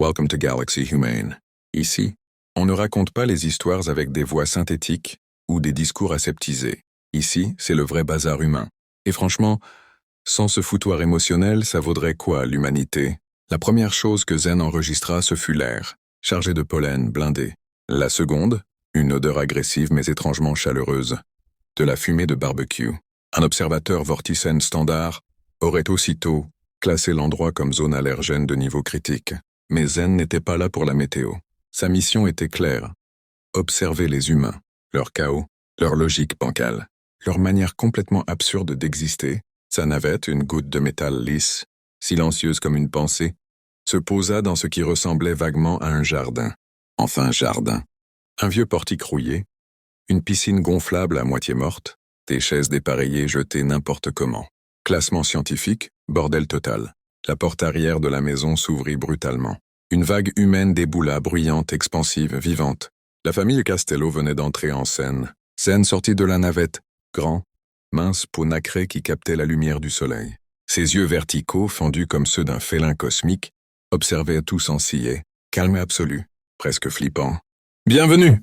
Welcome to Galaxy Humane. Ici, on ne raconte pas les histoires avec des voix synthétiques ou des discours aseptisés. Ici, c'est le vrai bazar humain. Et franchement, sans ce foutoir émotionnel, ça vaudrait quoi, l'humanité? La première chose que Zen enregistra, ce fut l'air, chargé de pollen, blindé. La seconde, une odeur agressive mais étrangement chaleureuse. De la fumée de barbecue. Un observateur vorticène standard aurait aussitôt classé l'endroit comme zone allergène de niveau critique. Mais Zen n'était pas là pour la météo. Sa mission était claire. Observer les humains, leur chaos, leur logique bancale, leur manière complètement absurde d'exister. Sa navette, une goutte de métal lisse, silencieuse comme une pensée, se posa dans ce qui ressemblait vaguement à un jardin. Enfin, jardin. Un vieux portique rouillé, une piscine gonflable à moitié morte, des chaises dépareillées jetées n'importe comment. Classement scientifique, bordel total. La porte arrière de la maison s'ouvrit brutalement. Une vague humaine déboula, bruyante, expansive, vivante. La famille Castello venait d'entrer en scène. Zen sortit de la navette, grand, mince peau nacrée qui captait la lumière du soleil. Ses yeux verticaux, fendus comme ceux d'un félin cosmique, observaient tout sans ciller. Calme absolu, presque flippant. « Bienvenue !»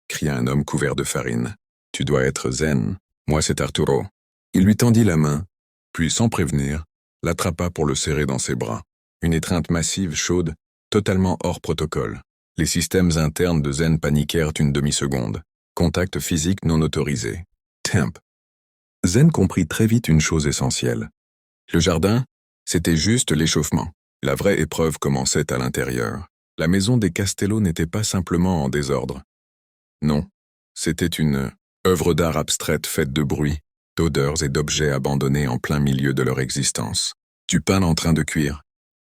cria un homme couvert de farine. « Tu dois être Zen. Moi, c'est Arturo. » Il lui tendit la main, puis, sans prévenir, l'attrapa pour le serrer dans ses bras. Une étreinte massive, chaude, totalement hors protocole. Les systèmes internes de Zen paniquèrent une demi-seconde. Contact physique non autorisé. Temp. Zen comprit très vite une chose essentielle. Le jardin, c'était juste l'échauffement. La vraie épreuve commençait à l'intérieur. La maison des Castello n'était pas simplement en désordre. Non, c'était une œuvre d'art abstraite faite de bruit, d'odeurs et d'objets abandonnés en plein milieu de leur existence. Du pain en train de cuire,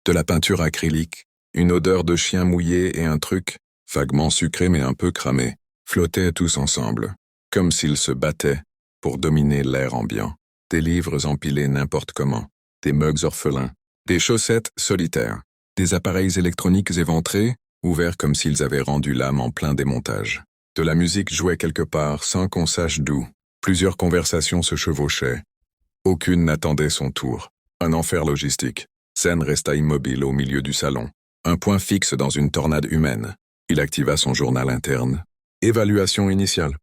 de la peinture acrylique, une odeur de chien mouillé et un truc, vaguement sucré mais un peu cramé, flottaient tous ensemble, comme s'ils se battaient pour dominer l'air ambiant. Des livres empilés n'importe comment, des mugs orphelins, des chaussettes solitaires, des appareils électroniques éventrés, ouverts comme s'ils avaient rendu l'âme en plein démontage. De la musique jouait quelque part sans qu'on sache d'où. Plusieurs conversations se chevauchaient. Aucune n'attendait son tour. Un enfer logistique. Zen resta immobile au milieu du salon. Un point fixe dans une tornade humaine. Il activa son journal interne. Évaluation initiale.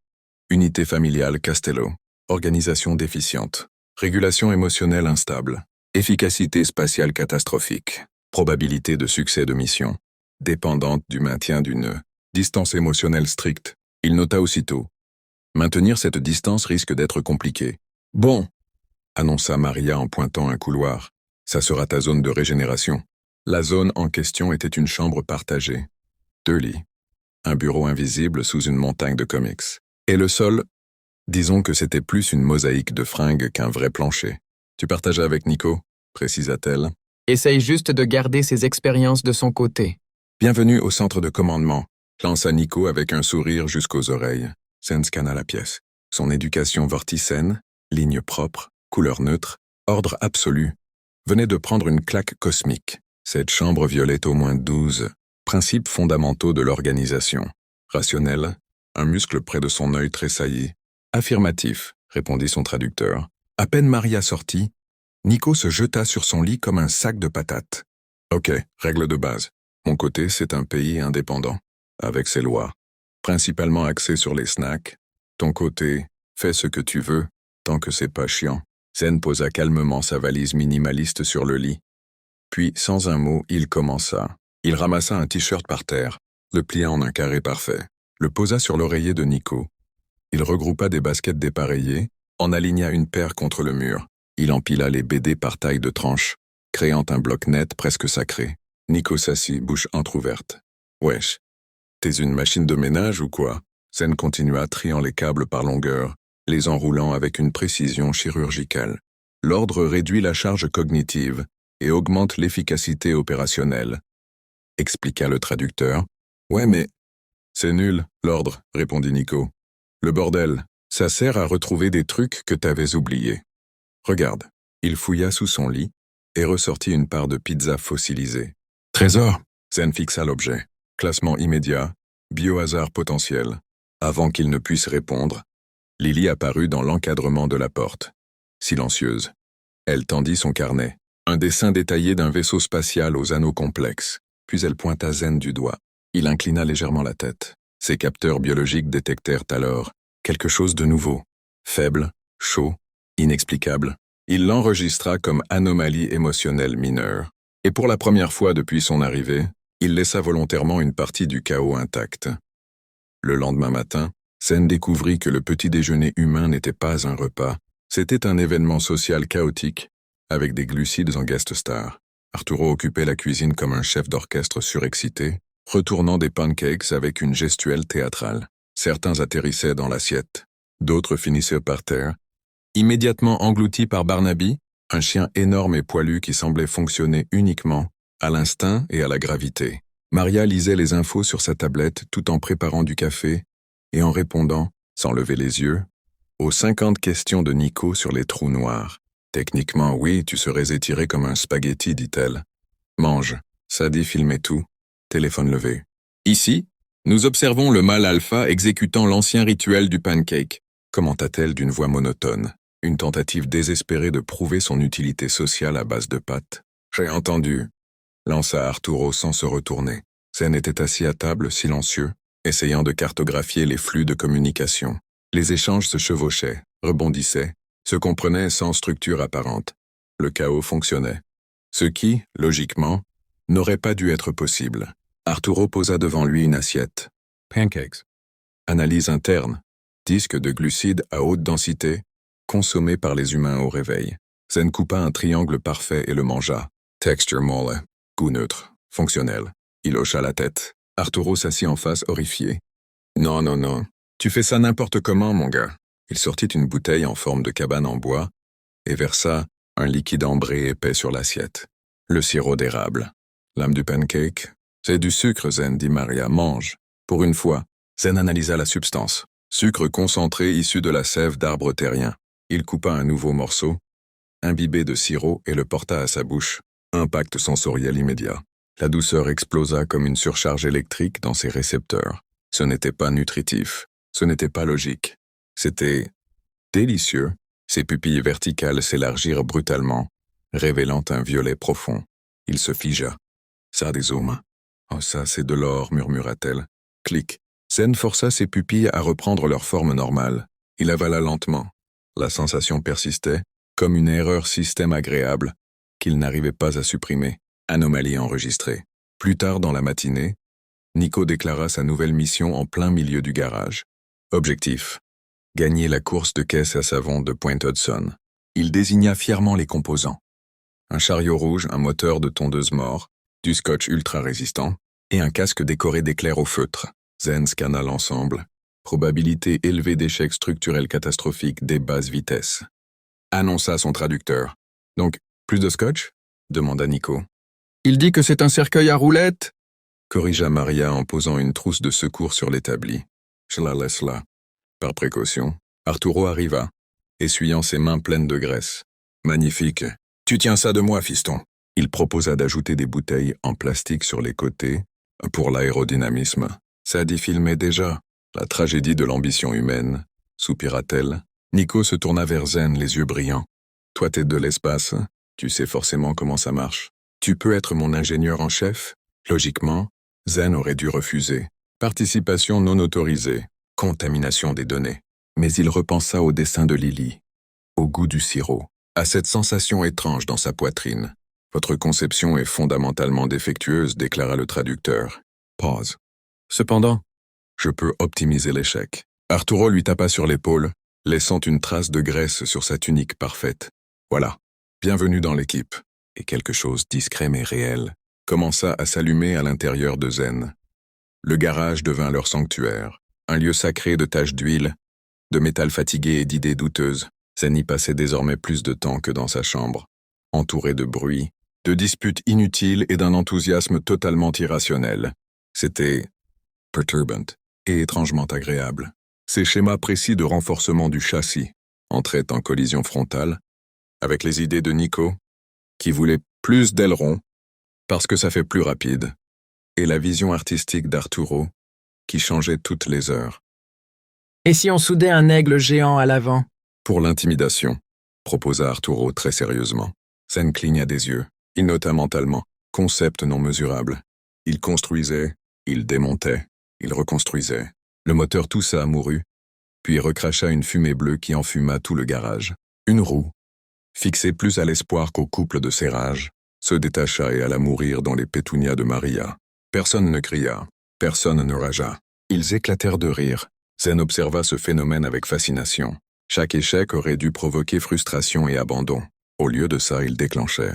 Unité familiale Castello. Organisation déficiente. Régulation émotionnelle instable. Efficacité spatiale catastrophique. Probabilité de succès de mission. Dépendante du maintien d'une distance émotionnelle stricte. Il nota aussitôt. Maintenir cette distance risque d'être compliqué. Bon, annonça Maria en pointant un couloir. Ça sera ta zone de régénération. La zone en question était une chambre partagée. 2 lits. Un bureau invisible sous une montagne de comics. Et le sol, disons que c'était plus une mosaïque de fringues qu'un vrai plancher. Tu partageais avec Nico, précisa-t-elle. Essaye juste de garder ses expériences de son côté. Bienvenue au centre de commandement, lança Nico avec un sourire jusqu'aux oreilles. Zen scanna la pièce. Son éducation vorticène, ligne propre, couleur neutre, ordre absolu, venait de prendre une claque cosmique. Cette chambre violait au moins 12 principes fondamentaux de l'organisation. Rationnel, un muscle près de son œil tressaillit. Affirmatif, répondit son traducteur. À peine Maria sortit, Nico se jeta sur son lit comme un sac de patates. Ok, règle de base. Mon côté, c'est un pays indépendant, avec ses lois, principalement axé sur les snacks. Ton côté, fais ce que tu veux, tant que c'est pas chiant. Zen posa calmement sa valise minimaliste sur le lit. Puis, sans un mot, il commença. Il ramassa un t-shirt par terre, le plia en un carré parfait, le posa sur l'oreiller de Nico. Il regroupa des baskets dépareillées, en aligna une paire contre le mur. Il empila les BD par taille de tranche, créant un bloc net presque sacré. Nico s'assit, bouche entr'ouverte. Wesh, t'es une machine de ménage ou quoi? Zen continua triant les câbles par longueur, les enroulant avec une précision chirurgicale. L'ordre réduit la charge cognitive et augmente l'efficacité opérationnelle, expliqua le traducteur. Ouais, mais c'est nul, l'ordre, répondit Nico. Le bordel, ça sert à retrouver des trucs que t'avais oubliés. Regarde, il fouilla sous son lit et ressortit une part de pizza fossilisée. Trésor, Zen fixa l'objet. Classement immédiat, biohazard potentiel. Avant qu'il ne puisse répondre, Lily apparut dans l'encadrement de la porte. Silencieuse. Elle tendit son carnet. Un dessin détaillé d'un vaisseau spatial aux anneaux complexes. puis elle pointa Zen du doigt. Il inclina légèrement la tête. Ses capteurs biologiques détectèrent alors quelque chose de nouveau. Faible, chaud, inexplicable. Il l'enregistra comme anomalie émotionnelle mineure. Et pour la première fois depuis son arrivée, il laissa volontairement une partie du chaos intacte. Le lendemain matin, Zen découvrit que le petit déjeuner humain n'était pas un repas, c'était un événement social chaotique, avec des glucides en guest star. Arturo occupait la cuisine comme un chef d'orchestre surexcité, retournant des pancakes avec une gestuelle théâtrale. Certains atterrissaient dans l'assiette, d'autres finissaient par terre, immédiatement engloutis par Barnaby, un chien énorme et poilu qui semblait fonctionner uniquement à l'instinct et à la gravité. Maria lisait les infos sur sa tablette tout en préparant du café et en répondant, sans lever les yeux, aux 50 questions de Nico sur les trous noirs. Techniquement, oui, tu serais étiré comme un spaghetti, dit-elle. Mange. Sadie filmait tout. Téléphone levé. Ici, nous observons le mâle alpha exécutant l'ancien rituel du pancake, commenta-t-elle d'une voix monotone, une tentative désespérée de prouver son utilité sociale à base de pâtes. J'ai entendu, lança Arturo sans se retourner. Zen était assis à table, silencieux, essayant de cartographier les flux de communication. Les échanges se chevauchaient, rebondissaient, se comprenaient sans structure apparente. Le chaos fonctionnait. Ce qui, logiquement, n'aurait pas dû être possible. Arturo posa devant lui une assiette. Pancakes. Analyse interne. Disque de glucides à haute densité, consommé par les humains au réveil. Zen coupa un triangle parfait et le mangea. Texture molle. Goût neutre. Fonctionnel. Il hocha la tête. Arturo s'assit en face, horrifié. Non, non, non. Tu fais ça n'importe comment, mon gars. Il sortit une bouteille en forme de cabane en bois et versa un liquide ambré épais sur l'assiette. Le sirop d'érable. L'âme du pancake. C'est du sucre, Zen, dit Maria. Mange. Pour une fois, Zen analysa la substance. Sucre concentré issu de la sève d'arbres terriens. Il coupa un nouveau morceau, imbibé de sirop et le porta à sa bouche. Impact sensoriel immédiat. La douceur explosa comme une surcharge électrique dans ses récepteurs. Ce n'était pas nutritif. Ce n'était pas logique. C'était délicieux. Ses pupilles verticales s'élargirent brutalement, révélant un violet profond. Il se figea. Ça des zooms. Oh, ça, c'est de l'or, murmura-t-elle. Clic. Zen força ses pupilles à reprendre leur forme normale. Il avala lentement. La sensation persistait, comme une erreur système agréable, qu'il n'arrivait pas à supprimer. Anomalie enregistrée. Plus tard dans la matinée, Nico déclara sa nouvelle mission en plein milieu du garage. Objectif. Gagner la course de caisse à savon de Point Hudson. Il désigna fièrement les composants. Un chariot rouge, un moteur de tondeuse mort, du scotch ultra résistant et un casque décoré d'éclairs au feutre. Zen scanna l'ensemble. Probabilité élevée d'échec structurel catastrophique des basses vitesses. Annonça son traducteur. Donc, plus de scotch? Demanda Nico. Il dit que c'est un cercueil à roulettes? Corrigea Maria en posant une trousse de secours sur l'établi. Je la laisse là. Par précaution, Arturo arriva, essuyant ses mains pleines de graisse. Magnifique. Tu tiens ça de moi, fiston. Il proposa d'ajouter des bouteilles en plastique sur les côtés, pour l'aérodynamisme. Sadie filmait déjà la tragédie de l'ambition humaine, soupira-t-elle. Nico se tourna vers Zen, les yeux brillants. Toi, t'es de l'espace, tu sais forcément comment ça marche. Tu peux être mon ingénieur en chef? Logiquement, Zen aurait dû refuser. Participation non autorisée, contamination des données. Mais il repensa au dessin de Lily, au goût du sirop, à cette sensation étrange dans sa poitrine. Votre conception est fondamentalement défectueuse, déclara le traducteur. Pause. Cependant, je peux optimiser l'échec. Arturo lui tapa sur l'épaule, laissant une trace de graisse sur sa tunique parfaite. Voilà. Bienvenue dans l'équipe. Et quelque chose discret mais réel commença à s'allumer à l'intérieur de Zen. Le garage devint leur sanctuaire, un lieu sacré de taches d'huile, de métal fatigué et d'idées douteuses. Zen y passait désormais plus de temps que dans sa chambre, entouré de bruit, de disputes inutiles et d'un enthousiasme totalement irrationnel. C'était perturbant et étrangement agréable. Ces schémas précis de renforcement du châssis entraient en collision frontale avec les idées de Nico, qui voulait plus d'ailerons, parce que ça fait plus rapide, et la vision artistique d'Arturo, qui changeait toutes les heures. Et si on soudait un aigle géant à l'avant? Pour l'intimidation, proposa Arturo très sérieusement. Zen cligna des yeux. Il nota mentalement, concept non mesurable. Il construisait, il démontait, il reconstruisait. Le moteur toussa, mourut, puis recracha une fumée bleue qui enfuma tout le garage. Une roue, fixée plus à l'espoir qu'au couple de serrage, se détacha et alla mourir dans les pétunias de Maria. Personne ne cria, personne ne ragea. Ils éclatèrent de rire. Zen observa ce phénomène avec fascination. Chaque échec aurait dû provoquer frustration et abandon. Au lieu de ça, il déclenchait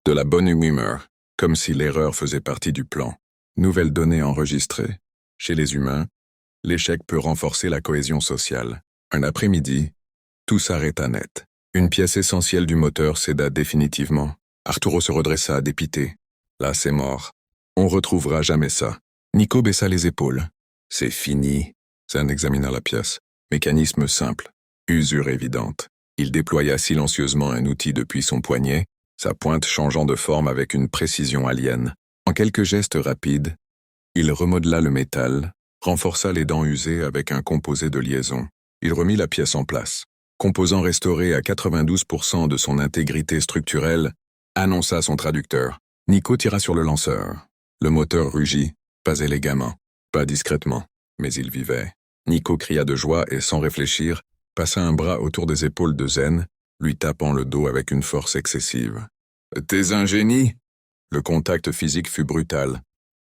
de la bonne humeur, comme si l'erreur faisait partie du plan. Nouvelle donnée enregistrée. Chez les humains, l'échec peut renforcer la cohésion sociale. Un après-midi, tout s'arrêta net. Une pièce essentielle du moteur céda définitivement. Arturo se redressa, dépité. Là, c'est mort. On retrouvera jamais ça. Nico baissa les épaules. C'est fini. Zen examina la pièce. Mécanisme simple. Usure évidente. Il déploya silencieusement un outil depuis son poignet, sa pointe changeant de forme avec une précision alien. En quelques gestes rapides, il remodela le métal, renforça les dents usées avec un composé de liaison. Il remit la pièce en place. Composant restauré à 92% de son intégrité structurelle, annonça son traducteur. Nico tira sur le lanceur. Le moteur rugit, pas élégamment, pas discrètement, mais il vivait. Nico cria de joie et sans réfléchir, passa un bras autour des épaules de Zen, lui tapant le dos avec une force excessive. « T'es un génie !» Le contact physique fut brutal.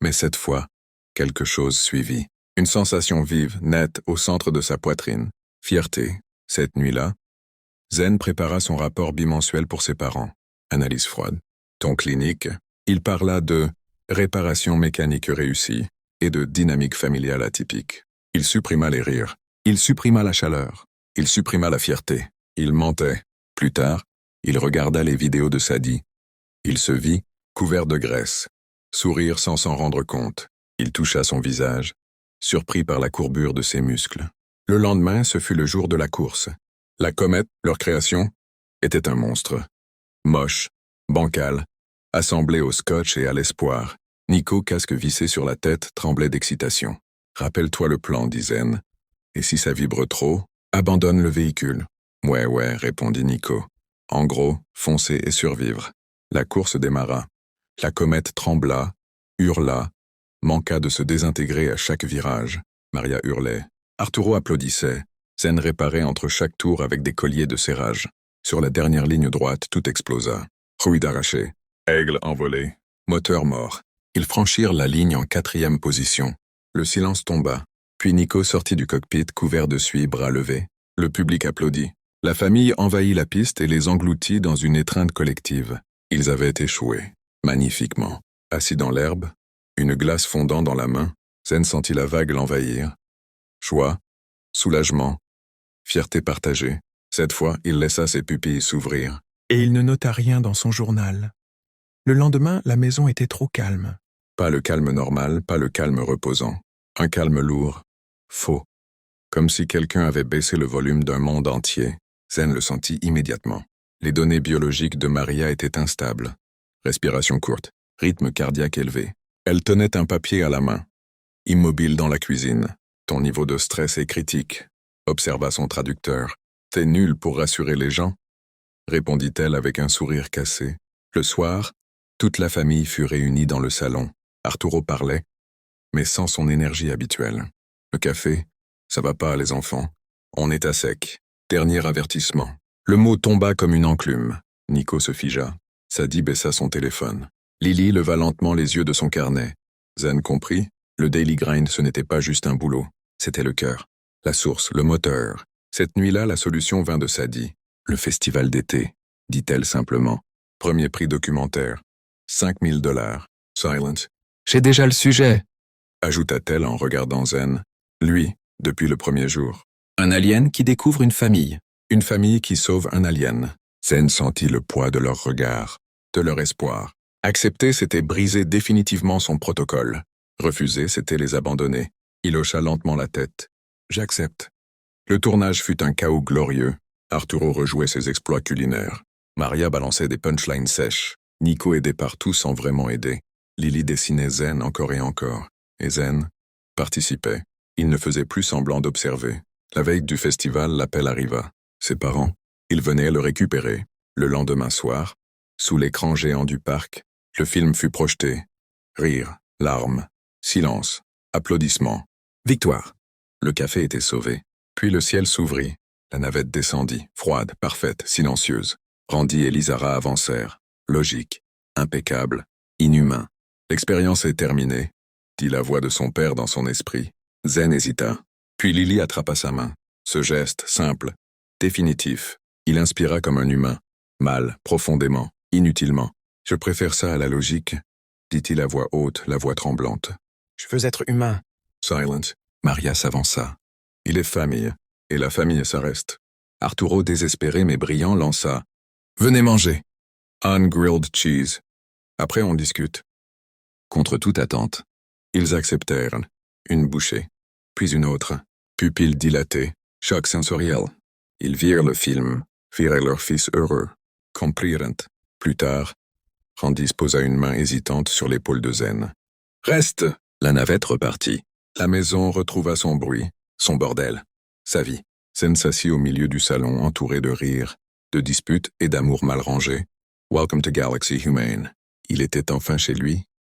Mais cette fois, quelque chose suivit. Une sensation vive, nette, au centre de sa poitrine. Fierté. Cette nuit-là, Zen prépara son rapport bimensuel pour ses parents. Analyse froide. Ton clinique, il parla de réparation mécanique réussie et de dynamique familiale atypique. Il supprima les rires. Il supprima la chaleur. Il supprima la fierté. Il mentait. Plus tard, il regarda les vidéos de Sadie. Il se vit, couvert de graisse. Sourire sans s'en rendre compte. Il toucha son visage, surpris par la courbure de ses muscles. Le lendemain, ce fut le jour de la course. La comète, leur création, était un monstre. Moche, bancal, assemblé au scotch et à l'espoir. Nico, casque vissé sur la tête, tremblait d'excitation. « Rappelle-toi le plan, dit Zen. Et si ça vibre trop, abandonne le véhicule. »« Ouais, répondit Nico. En gros, foncer et survivre. » La course démarra. La comète trembla, hurla, manqua de se désintégrer à chaque virage. Maria hurlait. Arturo applaudissait. Zen réparait entre chaque tour avec des colliers de serrage. Sur la dernière ligne droite, tout explosa. Rouille d'arraché. Aigle envolé. Moteur mort. Ils franchirent la ligne en 4e position. Le silence tomba. Puis Nico sortit du cockpit couvert de suie, bras levés. Le public applaudit. La famille envahit la piste et les engloutit dans une étreinte collective. Ils avaient échoué. Magnifiquement. Assis dans l'herbe, une glace fondant dans la main, Zen sentit la vague l'envahir. Joie, soulagement, fierté partagée. Cette fois, il laissa ses pupilles s'ouvrir. Et il ne nota rien dans son journal. Le lendemain, la maison était trop calme. Pas le calme normal, pas le calme reposant. Un calme lourd, faux. Comme si quelqu'un avait baissé le volume d'un monde entier. Zen le sentit immédiatement. Les données biologiques de Maria étaient instables. Respiration courte, rythme cardiaque élevé. Elle tenait un papier à la main. Immobile dans la cuisine. Ton niveau de stress est critique, observa son traducteur. T'es nul pour rassurer les gens, répondit-elle avec un sourire cassé. Le soir, toute la famille fut réunie dans le salon. Arturo parlait, mais sans son énergie habituelle. Le café, ça va pas les enfants. On est à sec. Dernier avertissement. Le mot tomba comme une enclume. Nico se figea. Sadie baissa son téléphone. Lily leva lentement les yeux de son carnet. Zen comprit, le daily grind ce n'était pas juste un boulot. C'était le cœur, la source, le moteur. Cette nuit-là, la solution vint de Sadie. Le festival d'été, dit-elle simplement. Premier prix documentaire. 5 000 $. Silent. J'ai déjà le sujet. Ajouta-t-elle en regardant Zen. Lui, depuis le premier jour. Un alien qui découvre une famille. Une famille qui sauve un alien. Zen sentit le poids de leur regard, de leur espoir. Accepter, c'était briser définitivement son protocole. Refuser, c'était les abandonner. Il hocha lentement la tête. J'accepte. Le tournage fut un chaos glorieux. Arturo rejouait ses exploits culinaires. Maria balançait des punchlines sèches. Nico aidait partout sans vraiment aider. Lily dessinait Zen encore et encore. Et Zen participait. Il ne faisait plus semblant d'observer. La veille du festival, l'appel arriva. Ses parents, ils venaient le récupérer. Le lendemain soir, sous l'écran géant du parc, le film fut projeté. Rire, Larmes, silence, applaudissements, victoire. Le café était sauvé. Puis le ciel s'ouvrit. La navette descendit, froide, parfaite, silencieuse. Randy et Lizara avancèrent. Logique, impeccable, inhumain. L'expérience est terminée, dit la voix de son père dans son esprit. Zen hésita. Puis Lily attrapa sa main. Ce geste, simple, définitif, il inspira comme un humain. Mal, profondément, inutilement. Je préfère ça à la logique, dit-il à voix haute, la voix tremblante. Je veux être humain. Silent. Maria s'avança. Il est famille, et la famille, ça reste. Arturo, désespéré mais brillant, lança. Venez manger. Ungrilled cheese. Après, on discute. Contre toute attente, ils acceptèrent. Une bouchée, puis une autre. Pupilles dilatées, choc sensoriel. Ils virent le film, virent leur fils heureux. Comprirent. Plus tard, Randy posa une main hésitante sur l'épaule de Zen. Reste! La navette repartit. La maison retrouva son bruit, son bordel, sa vie. Zen s'assit au milieu du salon, entouré de rires, de disputes et d'amour mal rangés. Welcome to Galaxy Humane. Il était enfin chez lui,